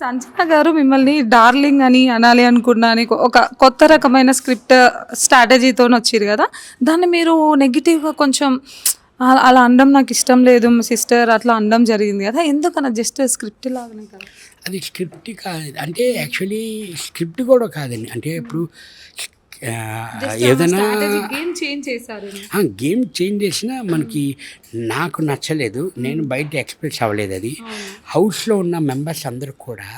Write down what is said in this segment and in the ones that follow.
సంజన గారు మిమ్మల్ని డార్లింగ్ అని అనాలి అనుకున్నా అని ఒక కొత్త రకమైన స్క్రిప్ట్ స్ట్రాటజీతోని వచ్చిర్రు కదా! దాన్ని మీరు నెగెటివ్‌గా కొంచెం అలా అనడం నాకు ఇష్టం లేదు మా సిస్టర్ అట్లా అనడం జరిగింది కదా! ఎందుకలా జస్ట్ స్క్రిప్ట్ లాగానే కదా! అది స్క్రిప్ట్ కాదు. అంటే యాక్చువల్లీ స్క్రిప్ట్ కూడా కాదండి. అంటే ఇప్పుడు ఏదైనా స్ట్రాటజీ గేమ్ చేంజ్ చేశారేమో. గేమ్ చేంజ్ చేసినా మనకి నాకు నచ్చలేదు. నేను బయట ఎక్స్‌ప్రెస్ అవ్వలేదు అది. అవును. హౌస్‌లో ఉన్న మెంబర్స్ అందరూ కూడా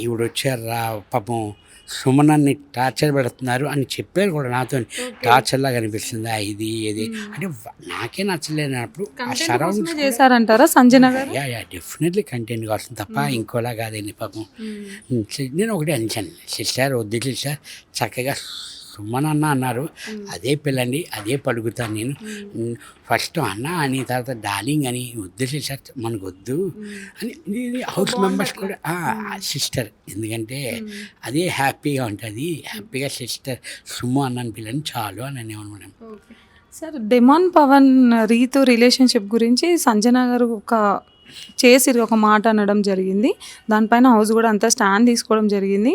ఈవిడొచ్చార్రా పాపం సుమనన్ని టార్చర్ పెడుతున్నారు అని చెప్పారు కూడా నాతోని. టార్చర్‌లాగా అనిపిస్తుందా ఇది ఇది అంటే నాకే నచ్చలేనప్పుడు ఆ కంటెంట్ సరౌండ్స్ కోసమే చేశారంటారా సంజన గారు? డెఫినెట్లీ కంటెంట్ కోసం తప్ప ఇంకోలా కాదండి పాపం. నేను ఒకటే అనేసాను, సిస్టర్ వద్దు సిస్టర్, చక్కగా సుమన్ అన్న అన్నారు, అదే పిల్లండి, అదే పలుకుతాను నేను. ఫస్ట్ అన్న అని తర్వాత డార్లింగ్ అని వద్దు సిస్టర్ మనకు వద్దు అని హౌస్ మెంబర్స్ కూడా సిస్టర్, ఎందుకంటే అదే హ్యాపీగా ఉంటుంది, హ్యాపీగా సిస్టర్ సుమ అన్నని పిల్లని చాలు అని అనేమనుకున్నాను. Sir Demon Pavan Rithu relationship గురించి సంజన గారు ఒక మాట అనడం జరిగింది. దానిపైన హౌస్ కూడా అంతా స్టాండ్ తీసుకోవడం జరిగింది.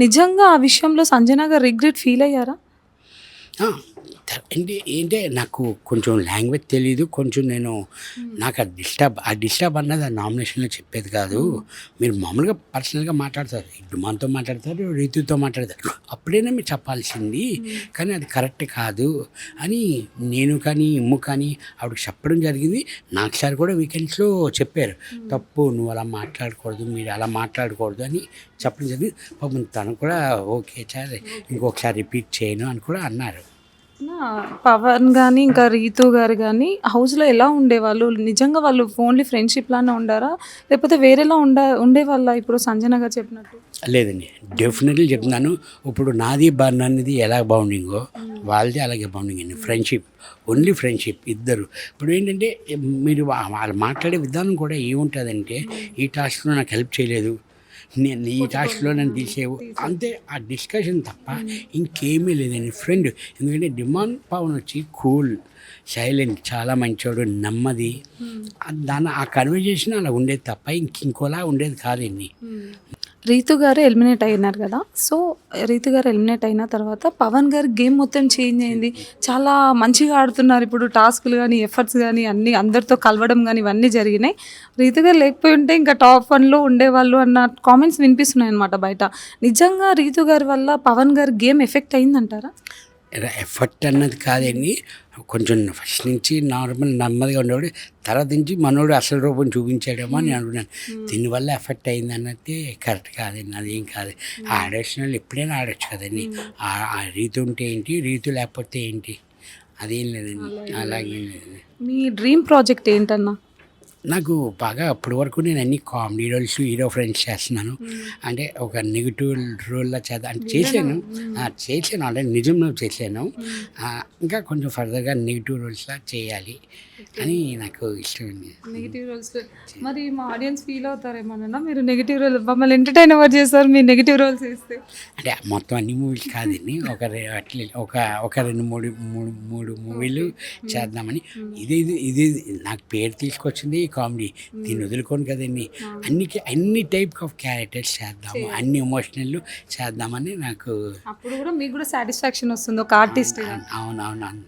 నిజంగా ఆ విషయంలో సంజన గారు రిగ్రెట్ ఫీల్ అయ్యారా? ఏంటే నాకు కొంచెం లాంగ్వేజ్ తెలీదు, కొంచెం నాకు ఆ డిస్టర్బ్ అన్నది ఆ నామినేషన్లో చెప్పేది కాదు. మీరు మామూలుగా పర్సనల్గా మాట్లాడతారు, మనతో మాట్లాడతారు, రీతుతో మాట్లాడతారు, అప్పుడైనా మీరు చెప్పాల్సింది, కానీ అది కరెక్ట్ కాదు అని నేను కానీ ఇమ్ము కానీ ఆవిడకి చెప్పడం జరిగింది. నాకు సార్ కూడా వీకెండ్స్లో చెప్పారు, తప్పు నువ్వు అలా మాట్లాడకూడదు, మీరు అలా మాట్లాడకూడదు అని చెప్పడం జరిగింది. పాపం తను కూడా ఓకే సార్ ఇంకొకసారి రిపీట్ చేయను అని కూడా అన్నారు. పవన్ కానీ ఇంకా రీతు గారు కానీ హౌస్లో ఎలా ఉండేవాళ్ళు? నిజంగా వాళ్ళు ఓన్లీ ఫ్రెండ్షిప్ లానే ఉండారా, లేకపోతే వేరేలా ఉండేవాళ్ళ ఇప్పుడు సంజన గారు చెప్పినట్టు? లేదండి, డెఫినెట్లీ చెప్తున్నాను. ఇప్పుడు నాది అనేది ఎలా బౌండింగో వాళ్ళది అలాగే బౌండింగ్ అండి. ఫ్రెండ్షిప్, ఓన్లీ ఫ్రెండ్షిప్ ఇద్దరు. ఇప్పుడు ఏంటంటే మీరు వాళ్ళు మాట్లాడే విధానం కూడా ఏముంటుందంటే, ఈ టాస్క్లో నాకు హెల్ప్ చేయలేదు, నేను ఈ టాస్క్లో నన్ను తీసేవు, అంతే. ఆ డిస్కషన్ తప్ప ఇంకేమీ లేదండి. ఫ్రెండ్, ఎందుకంటే డిమాండ్ పవన్ వచ్చి కూల్, సైలెంట్, చాలా మంచోడు, నెమ్మది. ఆ కన్వర్జేషన్ అలా ఉండేది తప్ప ఇంకోలా ఉండేది కాదండి. రీతు గారు ఎలిమినేట్ అయినారు కదా! సో రీతు గారు ఎలిమినేట్ అయిన తర్వాత పవన్ గారి గేమ్ మొత్తం చేంజ్ అయింది. చాలా మంచిగా ఆడుతున్నారు ఇప్పుడు. టాస్క్లు కానీ ఎఫర్ట్స్ కానీ అన్నీ అందరితో కలవడం కానీ ఇవన్నీ జరిగినాయి. రీతు గారు లేకపోయి ఉంటే ఇంకా టాప్ 1లో ఉండేవాళ్ళు అన్న కామెంట్స్ వినిపిస్తున్నాయి అన్నమాట బయట. నిజంగా రీతు గారి వల్ల పవన్ గారి గేమ్ ఎఫెక్ట్ అయిందంటారా? ఎఫర్ట్ అన్నది కాదండి, కొంచెం ఫస్ట్ నుంచి నార్మల్ నెమ్మదిగా ఉండేవాడు, తర్వాత నుంచి మనోడు అసలు రూపం చూపించాడేమో అని అనుకున్నాను. దీనివల్ల ఎఫెక్ట్ అయింది అన్నది కరెక్ట్ కాదండి, అదేం కాదు. ఆడేసిన వాళ్ళు ఎప్పుడైనా ఆడొచ్చు కదండి. ఆ రీతి ఉంటే ఏంటి, రీతి లేకపోతే ఏంటి, అదేం లేదండి, అలాగే లేదండి. మీ డ్రీమ్ ప్రాజెక్ట్ ఏంటన్నా? నాకు బాగా అప్పటి వరకు నేను అన్ని కామెడీ రోల్స్, హీరో ఫ్రెండ్స్ చేస్తున్నాను. అంటే ఒక నెగిటివ్ రోల్లో చేశాను ఆల్రెడీ, నిజంలో చేశాను. ఇంకా కొంచెం ఫర్దర్గా నెగిటివ్ రోల్స్లా చేయాలి అని నాకు ఇష్టం ఉంది. నెగిటివ్ రోల్స్ మరి మా ఆడియన్స్ ఫీల్ అవుతారేమోనన్నా, మీరు నెగిటివ్ రోల్ మమ్మల్ని ఎంటర్టైన్ ఎవరు చేస్తారు మీరు నెగిటివ్ రోల్స్ వేస్తే? అంటే మొత్తం అన్ని మూవీలు కాదండి, అట్లీస్ట్ ఒక 2-3 మూవీలు చేద్దామని. ఇది నాకు పేరు తీసుకొచ్చింది కామెడీ, దీన్ని వదులుకోను కదండి. అన్ని టైప్ ఆఫ్ క్యారెక్టర్స్ చేద్దాము, అన్ని ఎమోషనల్ చేద్దామని నాకు. అప్పుడు కూడా మీకు కూడా సాటిస్ఫాక్షన్ వస్తుంది ఒక ఆర్టిస్ట్. అవునవును.